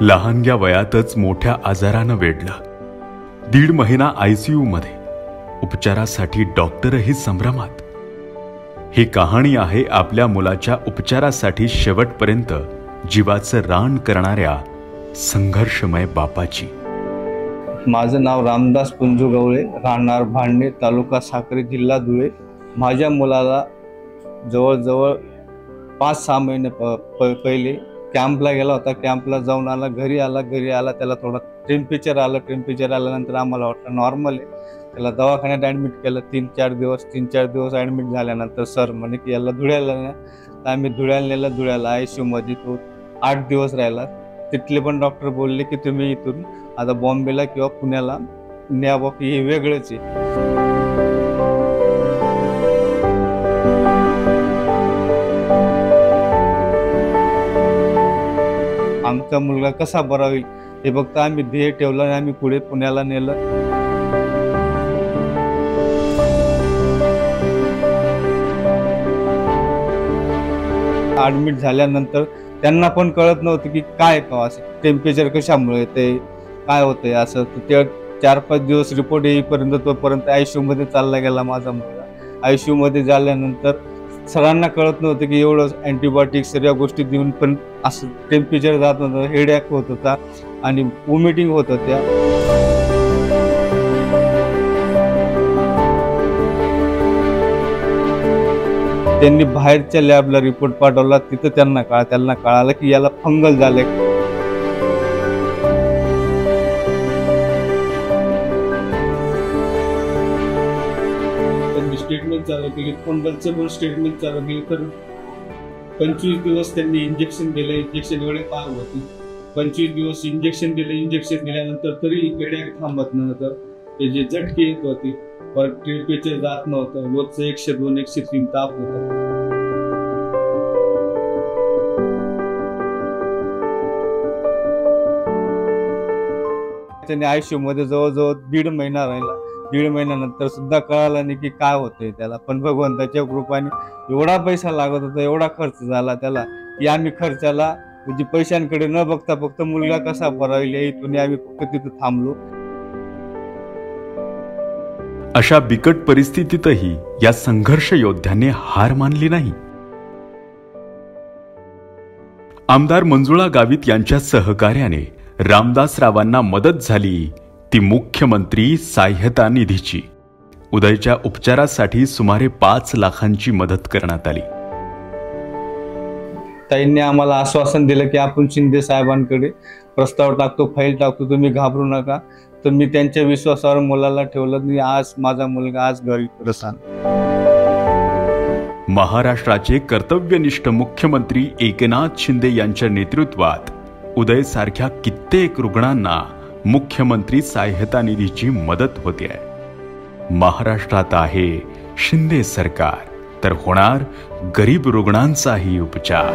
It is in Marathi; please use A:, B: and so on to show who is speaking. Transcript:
A: लहानग्या वयातच मोठ्या आजारानं वेढलं. 1.5 महिना ICU मध्ये. उपचारासाठी डॉक्टरही संभ्रमात. ही कहाणी आहे आपल्या मुलाच्या उपचारासाठी शेवटपर्यंत जीवाचं रान करणाऱ्या संघर्षमय बापाची.
B: माझं नाव रामदास पुंजू गवळे, राहणार भांडणे, तालुका साक्री, जिल्हा धुळे. माझ्या मुलाला जवळजवळ 5-6 महिने पहिले कॅम्पला गेला होता. कॅम्पला जाऊन आला, घरी आला. त्याला थोडा टेम्परेचर आल्यानंतर आम्हाला वाटलं नॉर्मल आहे. त्याला दवाखान्यात ॲडमिट केलं. 3-4 दिवस ॲडमिट झाल्यानंतर सर म्हणे की याला धुळ्याला न्या. तर आम्ही धुळ्याला नेलं. धुळ्याला ICU मध्ये तो 8 दिवस राहिला. तिथले पण डॉक्टर बोलले की तुम्ही इथून आता बॉम्बेला किंवा पुण्याला न्या, की हे वेगळंच आहे. आमचा मुलगा कसा बरा होईल हे फक्त आम्ही ध्येय ठेवलं आणि आम्ही पुढे पुण्याला नेलं. ॲडमिट झाल्यानंतर त्यांना पण कळत नव्हतं की काय असं टेम्परेचर कशामुळे येते, काय होतंय असं. ते 4-5 दिवस रिपोर्ट येईपर्यंत तोपर्यंत ICU मध्ये चालला गेला माझा मुलगा. ICU मध्ये झाल्यानंतर सरांना कळत नव्हतं की एवढं अँटीबायोटिक्स सगळ्या गोष्टी देऊन पण असं टेम्परेचर जात नव्हतं, हेडॅक होत होता आणि वॉमिटिंग होत होत्या. त्यांनी बाहेरच्या लॅबला रिपोर्ट पाठवला. तिथं त्यांना कळालं की याला फंगल झालंय. त्यांनी स्टेटमेंट चालू केली, फंगलचं पण स्टेटमेंट चालू केली. तर 25 दिवस त्यांनी इंजेक्शन दिलं. इंजेक्शन एवढे पार होती. 25 दिवस इंजेक्शन दिल्यानंतर तरी हेडॅक थांबत नव्हतं. ते जे झटके येत होती, परत टेम्परेचर जात नव्हतं. रोजचं 102-103 ताप होता. त्याने ICU मध्ये जवळजवळ 1.5 महिना राहिला. 1.5 महिन्यानंतर सुद्धा कळालं नाही की काय होतंय त्याला. पण भगवंताच्या कृपेने एवढा पैसा लागत होता, एवढा खर्च झाला त्याला की आम्ही खर्चाला म्हणजे पैशांकडे न बघता फक्त मुलगा कसा बरा होईल इथून आम्ही फक्त तिथं थांबलो.
A: अशा बिकट परिस्थितीतही या संघर्ष योद्ध्याने हार मानली नाही. आमदार मंजुळा गावित यांच्या सहकार्याने रामदासरावांना मदत झाली ती मुख्यमंत्री सहाय्यता निधीची. उदयच्या उपचारासाठी सुमारे 5 लाखांची मदत करण्यात आली.
B: ताईंनी आम्हाला आश्वासन दिलं की आपण शिंदे साहेबांकडे प्रस्ताव टाकतो, फाईल टाकतो, तुम्ही घाबरू नका. तर मी त्यांच्या विश्वासावर मुलाला ठेवलं आणि आज माझा मुलगा आज घरी प्रस्थान.
A: महाराष्ट्राचे कर्तव्यनिष्ठ मुख्यमंत्री एकनाथ शिंदे यांच्या नेतृत्वात उदय सारख्या कित्येक रुग्णांना मुख्यमंत्री सहाय्यता निधीची मदत होते आहे. महाराष्ट्रात आहे शिंदे सरकार, तर होणार गरीब रुग्णांचाही उपचार.